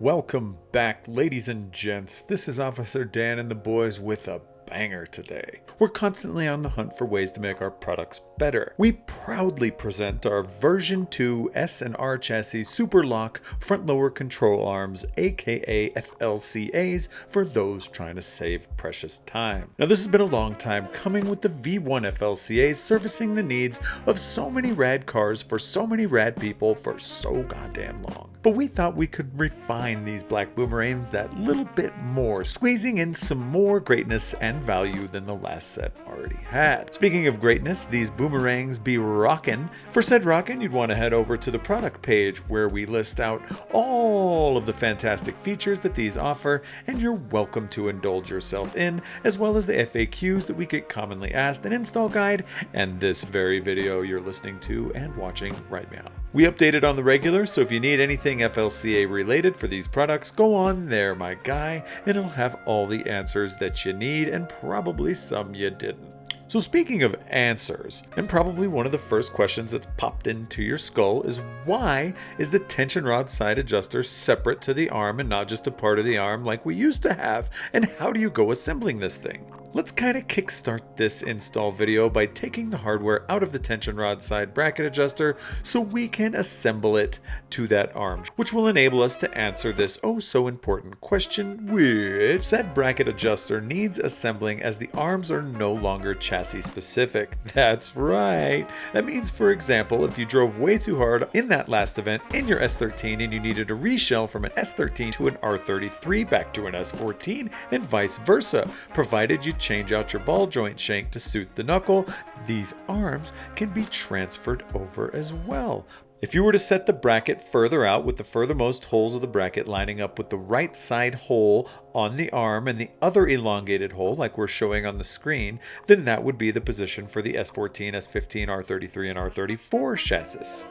Welcome back, ladies and gents. This is Officer Dan and the boys with a banger today. We're constantly on the hunt for ways to make our products better. We proudly present our version 2 S and R chassis super lock front lower control arms, aka FLCAs, for those trying to save precious time. Now this has been a long time coming, with the V1 FLCAs servicing the needs of so many rad cars for so many rad people for so goddamn long. But we thought we could refine these black boomerangs that little bit more, squeezing in some more greatness and value than the last set already had. Speaking of greatness, these boomerangs be rockin'. For said rockin', you'd want to head over to the product page where we list out all of the fantastic features that these offer, and you're welcome to indulge yourself in, as well as the FAQs that we get commonly asked, an install guide, and this very video you're listening to and watching right now. We update it on the regular, so if you need anything FLCA related for these products, go on there, my guy, and it'll have all the answers that you need and probably some you didn't. So speaking of answers, and probably one of the first questions that's popped into your skull is, why is the tension rod side adjuster separate to the arm and not just a part of the arm like we used to have, and how do you go assembling this thing? Let's kind of kickstart this install video by taking the hardware out of the tension rod side bracket adjuster so we can assemble it to that arm, which will enable us to answer this oh so important question, which said bracket adjuster needs assembling as the arms are no longer chassis specific. That's right. That means, for example, if you drove way too hard in that last event in your S13 and you needed a reshell from an S13 to an R33 back to an S14 and vice versa, provided you change out your ball joint shank to suit the knuckle, these arms can be transferred over as well. If you were to set the bracket further out with the furthermost holes of the bracket lining up with the right side hole on the arm and the other elongated hole like we're showing on the screen, then that would be the position for the S14, S15, R33, and R34 chassis.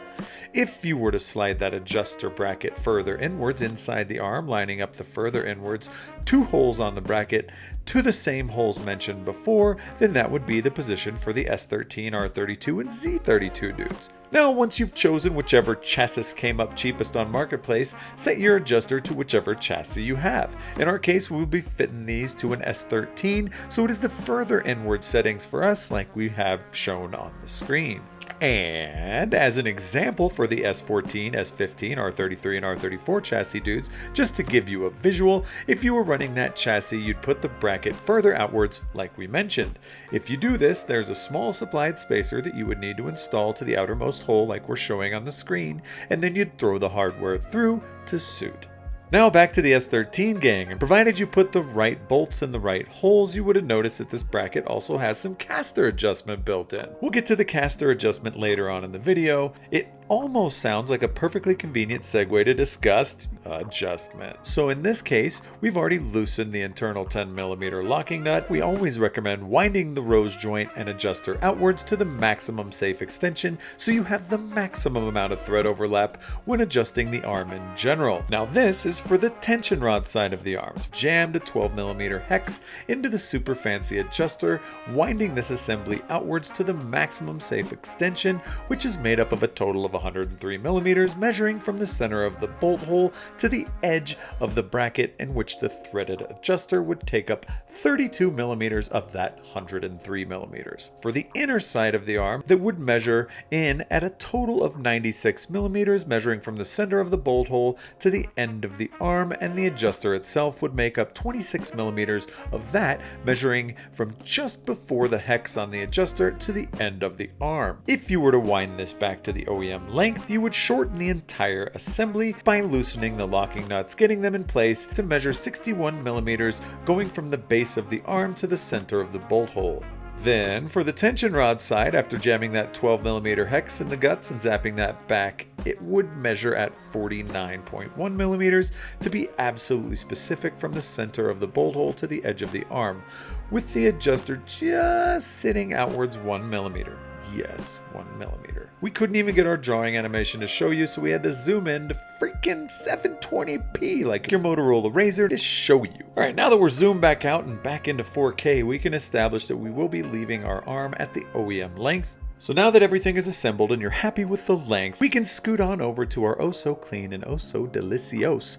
If you were to slide that adjuster bracket further inwards inside the arm, lining up the further inwards two holes on the bracket to the same holes mentioned before, then that would be the position for the S13, R32, and Z32 dudes. Now, once you've chosen whichever chassis came up cheapest on Marketplace, set your adjuster to whichever chassis you have. In our case, we will be fitting these to an S13, so it is the further inward settings for us like we have shown on the screen. And as an example for the S14, S15, R33, and R34 chassis dudes, just to give you a visual, if you were running that chassis, you'd put the bracket further outwards like we mentioned. If you do this, there's a small supplied spacer that you would need to install to the outermost hole like we're showing on the screen, and then you'd throw the hardware through to suit. Now back to the S13 gang, and provided you put the right bolts in the right holes, you would have noticed that this bracket also has some caster adjustment built in. We'll get to the caster adjustment later on in the video. It almost sounds like a perfectly convenient segue to discuss adjustment. So in this case, we've already loosened the internal 10mm locking nut. We always recommend winding the rose joint and adjuster outwards to the maximum safe extension so you have the maximum amount of thread overlap when adjusting the arm in general. Now this is for the tension rod side of the arms. Jammed a 12mm hex into the super fancy adjuster, winding this assembly outwards to the maximum safe extension, which is made up of a total of 103mm, measuring from the center of the bolt hole to the edge of the bracket, in which the threaded adjuster would take up 32mm of that 103mm. For the inner side of the arm, that would measure in at a total of 96mm, measuring from the center of the bolt hole to the end of the arm, and the adjuster itself would make up 26mm of that, measuring from just before the hex on the adjuster to the end of the arm. If you were to wind this back to the OEM length, you would shorten the entire assembly by loosening the locking nuts, getting them in place to measure 61mm, going from the base of the arm to the center of the bolt hole. Then, for the tension rod side, after jamming that 12mm hex in the guts and zapping that back, it would measure at 49.1mm to be absolutely specific from the center of the bolt hole to the edge of the arm, with the adjuster just sitting outwards 1mm. Yes, 1mm. We couldn't even get our drawing animation to show you, so we had to zoom in to freaking 720p like your Motorola Razr to show you. Alright, now that we're zoomed back out and back into 4K, we can establish that we will be leaving our arm at the OEM length So now that everything is assembled and you're happy with the length, we can scoot on over to our oh so clean and oh so delicios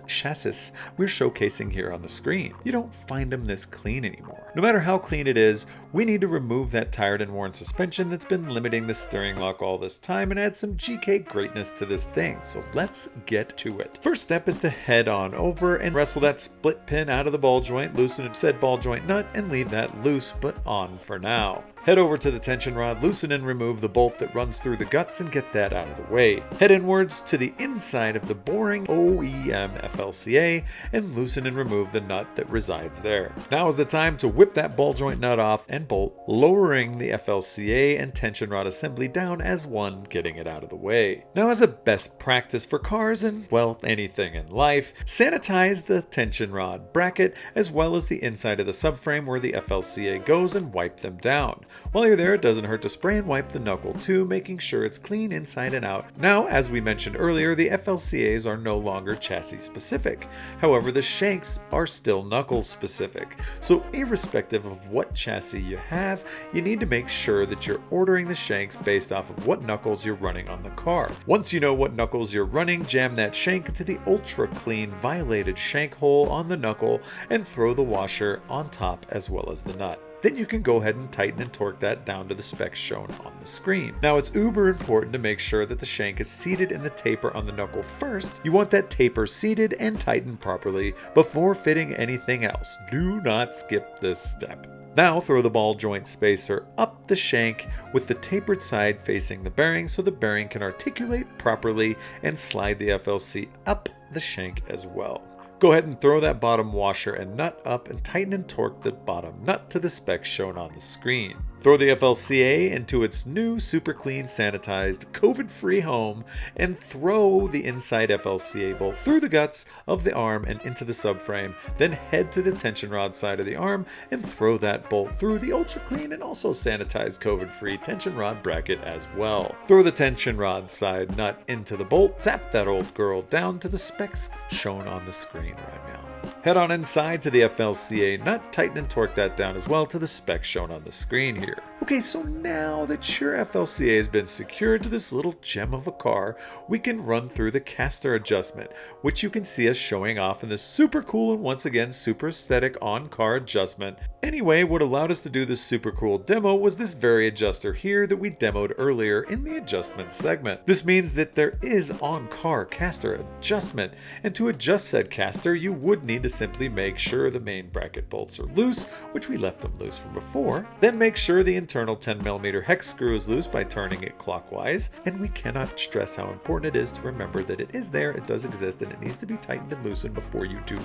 chassis we're showcasing here on the screen. You don't find them this clean anymore. No matter how clean it is, we need to remove that tired and worn suspension that's been limiting the steering lock all this time and add some GK greatness to this thing. So let's get to it. First step is to head on over and wrestle that split pin out of the ball joint, loosen said ball joint nut, and leave that loose but on for now. Head over to the tension rod, loosen and remove the bolt that runs through the guts and get that out of the way. Head inwards to the inside of the boring OEM FLCA and loosen and remove the nut that resides there. Now is the time to whip that ball joint nut off and bolt, lowering the FLCA and tension rod assembly down as one, getting it out of the way. Now, as a best practice for cars and, well, anything in life, sanitize the tension rod bracket as well as the inside of the subframe where the FLCA goes and wipe them down. While you're there, it doesn't hurt to spray and wipe the knuckle too, making sure it's clean inside and out. Now, as we mentioned earlier, the FLCAs are no longer chassis specific. However, the shanks are still knuckle specific. So irrespective of what chassis you have, you need to make sure that you're ordering the shanks based off of what knuckles you're running on the car. Once you know what knuckles you're running, jam that shank into the ultra clean violated shank hole on the knuckle and throw the washer on top as well as the nut. Then you can go ahead and tighten and torque that down to the specs shown on the screen. Now, it's uber important to make sure that the shank is seated in the taper on the knuckle first. You want that taper seated and tightened properly before fitting anything else. Do not skip this step. Now throw the ball joint spacer up the shank with the tapered side facing the bearing so the bearing can articulate properly and slide the FLC up the shank as well. Go ahead and throw that bottom washer and nut up and tighten and torque the bottom nut to the specs shown on the screen. Throw the FLCA into its new super clean sanitized COVID-free home and throw the inside FLCA bolt through the guts of the arm and into the subframe. Then head to the tension rod side of the arm and throw that bolt through the ultra clean and also sanitized COVID-free tension rod bracket as well. Throw the tension rod side nut into the bolt, zap that old girl down to the specs shown on the screen right now. Head on inside to the FLCA nut, tighten and torque that down as well to the specs shown on the screen here. Okay, so now that your FLCA has been secured to this little gem of a car, we can run through the caster adjustment, which you can see us showing off in this super cool and once again super aesthetic on-car adjustment. Anyway, what allowed us to do this super cool demo was this very adjuster here that we demoed earlier in the adjustment segment. This means that there is on-car caster adjustment, and to adjust said caster, you would need to simply make sure the main bracket bolts are loose, which we left them loose from before. Then make sure the internal 10mm hex screw is loose by turning it clockwise. And we cannot stress how important it is to remember that it is there, it does exist, and it needs to be tightened and loosened before you do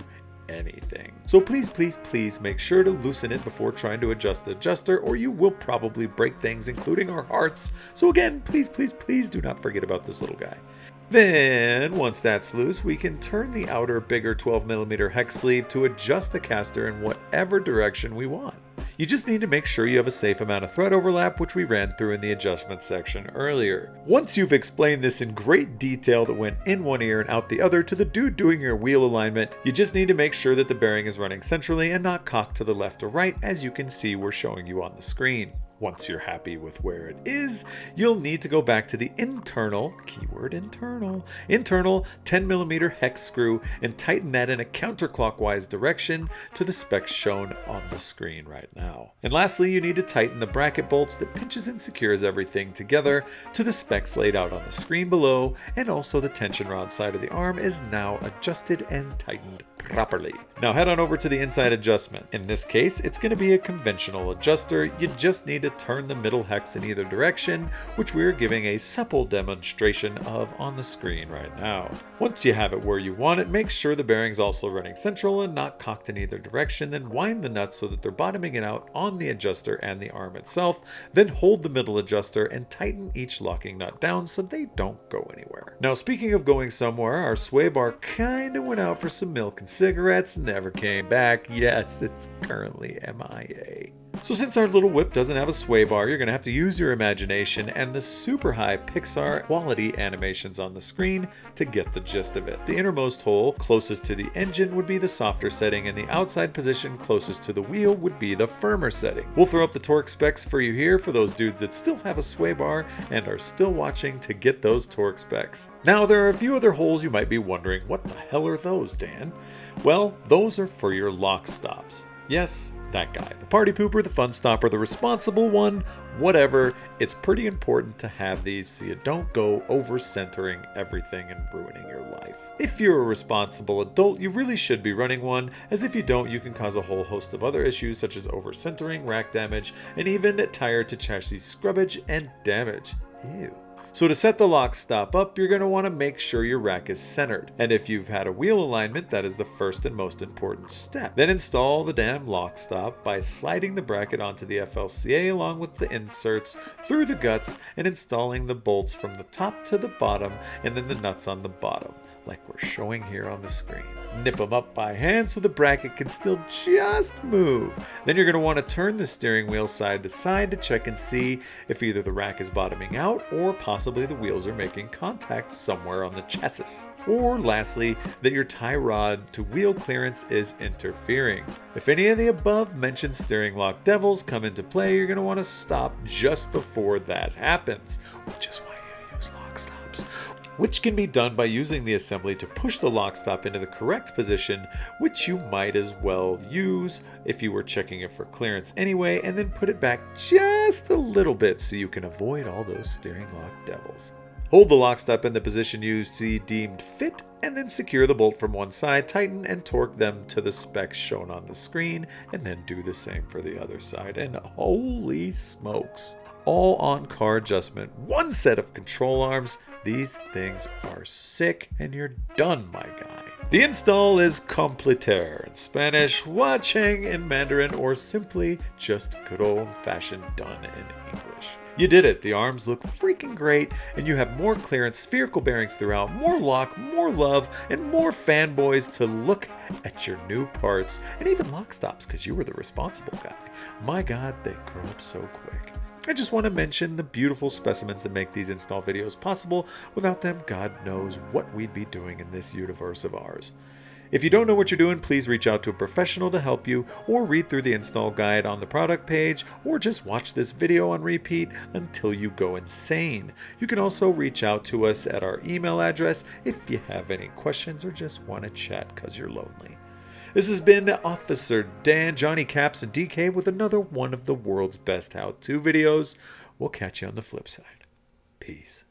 anything. So please make sure to loosen it before trying to adjust the adjuster, or you will probably break things, including our hearts. So again, please do not forget about this little guy. Then, once that's loose, we can turn the outer bigger 12mm hex sleeve to adjust the caster in whatever direction we want. You just need to make sure you have a safe amount of thread overlap, which we ran through in the adjustment section earlier. Once you've explained this in great detail that went in one ear and out the other to the dude doing your wheel alignment, you just need to make sure that the bearing is running centrally and not cocked to the left or right, as you can see we're showing you on the screen. Once you're happy with where it is, you'll need to go back to the internal, keyword internal 10mm hex screw and tighten that in a counterclockwise direction to the specs shown on the screen right now. And lastly, you need to tighten the bracket bolts that pinches and secures everything together to the specs laid out on the screen below, and also the tension rod side of the arm is now adjusted and tightened properly. Now head on over to the inside adjustment. In this case, it's going to be a conventional adjuster. You just need to turn the middle hex in either direction, which we're giving a supple demonstration of on the screen right now. Once you have it where you want it, make sure the bearing's also running central and not cocked in either direction, then wind the nuts so that they're bottoming it out on the adjuster and the arm itself, then hold the middle adjuster and tighten each locking nut down so they don't go anywhere. Now speaking of going somewhere, our Swaybar kinda went out for some milk and cigarettes, never came back. Yes, it's currently MIA. So since our little whip doesn't have a sway bar, you're going to have to use your imagination and the super high Pixar quality animations on the screen to get the gist of it. The innermost hole closest to the engine would be the softer setting, and the outside position closest to the wheel would be the firmer setting. We'll throw up the torque specs for you here for those dudes that still have a sway bar and are still watching to get those torque specs. Now there are a few other holes you might be wondering, what the hell are those, Dan? Well, those are for your lock stops. Yes, that guy. The party pooper, the fun stopper, the responsible one, whatever. It's pretty important to have these so you don't go over-centering everything and ruining your life. If you're a responsible adult, you really should be running one, as if you don't, you can cause a whole host of other issues such as over-centering, rack damage, and even tire to chassis scrubbage and damage. Ew. So to set the lock stop up, you're going to want to make sure your rack is centered. And if you've had a wheel alignment, that is the first and most important step. Then install the damn lock stop by sliding the bracket onto the FLCA along with the inserts through the guts and installing the bolts from the top to the bottom and then the nuts on the bottom, like we're showing here on the screen. Nip them up by hand so the bracket can still just move. Then you're going to want to turn the steering wheel side to side to check and see if either the rack is bottoming out or possibly the wheels are making contact somewhere on the chassis. Or lastly, that your tie rod to wheel clearance is interfering. If any of the above mentioned steering lock devils come into play, you're going to want to stop just before that happens, which is why you use lock stops. Which can be done by using the assembly to push the lock stop into the correct position, which you might as well use if you were checking it for clearance anyway, and then put it back just a little bit so you can avoid all those steering lock devils. Hold the lock stop in the position you see deemed fit, and then secure the bolt from one side, tighten and torque them to the specs shown on the screen, and then do the same for the other side. And holy smokes! All on-car adjustment, one set of control arms. These things are sick, and you're done, my guy. The install is completer in Spanish, Wacheng in Mandarin, or simply just good old-fashioned done in English. You did it. The arms look freaking great, and you have more clearance, spherical bearings throughout, more lock, more love, and more fanboys to look at your new parts, and even lock stops because you were the responsible guy. My God, they grow up so quick. I just want to mention the beautiful specimens that make these install videos possible. Without them, God knows what we'd be doing in this universe of ours. If you don't know what you're doing, please reach out to a professional to help you, or read through the install guide on the product page, or just watch this video on repeat until you go insane. You can also reach out to us at our email address if you have any questions or just want to chat because you're lonely. This has been Officer Dan, Johnny Caps, and DK with another one of the world's best how-to videos. We'll catch you on the flip side. Peace.